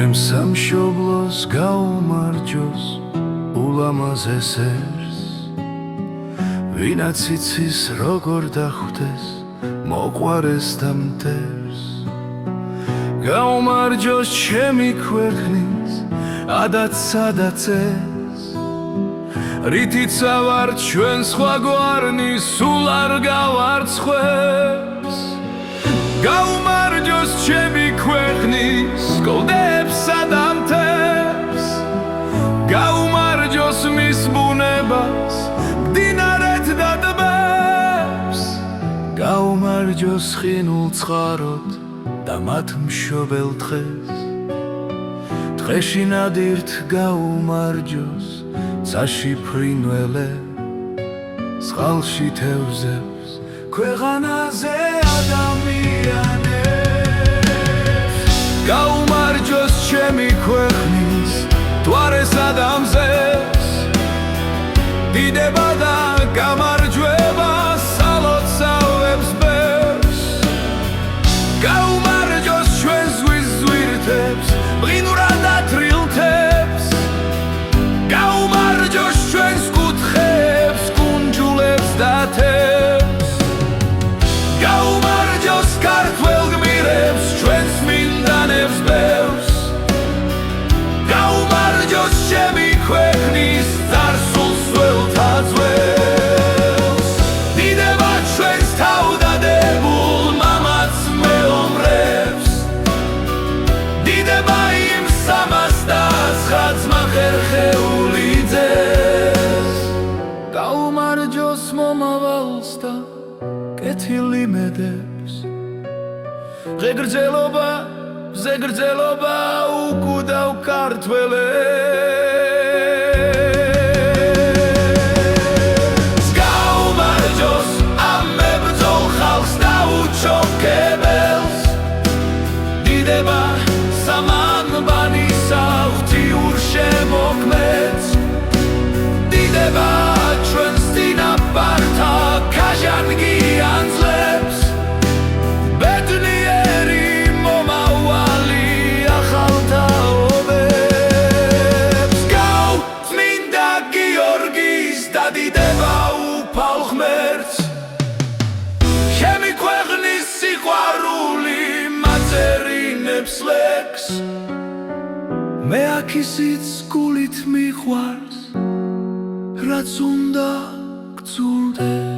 ჩემს სამშობლოს გაუმარჯოს ულამაზეს ერს, ვინაც იცის როგორ დახვდეს მოყვარეს და მტერს. გაუმარჯოს ჩემი ქვეყნის ადაცა და წეს, რითიც ავარ ჩვენ სხვაგვარნი სულ არ გავარცხევს. გაუმარჯოს ჩემი ქვეყნის სკოლდებსა და მტერს, გაუმარჯოს მის ბუნებას მდინარეთ და ტბებს. გაუმარჯოს ხინულ ცხაროდ და მათ მშობელ დღეს, დღეში ნადირთ გაუმარჯოს ცაში ფრინველე, წყალში თევზებს ქვეყანაზე ადამიანებს. გაუმარჯოს ჩემი ქვეყნის მთვარესა და მზეს, დიდება და გამარჯვება სალოცავებს ბერს. გაუმარჯოს ჩვენ ზღვის ზვირთებს მყინვრად და თრილთებს, გაუმარჯოს ჩვენს კუთხეებს კუნჯულებს და თებს. გაუმარჯოს ქართველ გმირებს ჩვენს მინდანებს ბევრს, გაუმარჯოს ჩემი ქვეყნის წარსულს ველთა ძველს. დიდება ჩვენს თავდადებულ მამაც მეომრებს, დიდება იმ 309 ხერხეული ძეს. გაუმარჯოს მომავალს და კეთილი მედებს, ღეგრძელობა ზეგრძელობა უკუდავ ქართველებს. გაუმარჯოს ამ მებრძოლ ხალხს და უჩოქებელს, დიდება სამანბანისა ღვთიურ შემოქმედს. დიდება ჩვენს წინაპართა ქაჟანგიან ძლებს, ბედნიერი მომავალი ახალ თაობებს. წმინდა გიორგის დადიდება უფალ ღმერთს, ჩემი ქვეყნის სიყვარული მაწერინებს ლექს. მე აქ ისიც გულით მიყვარს, რაც უნდა გძურდეს.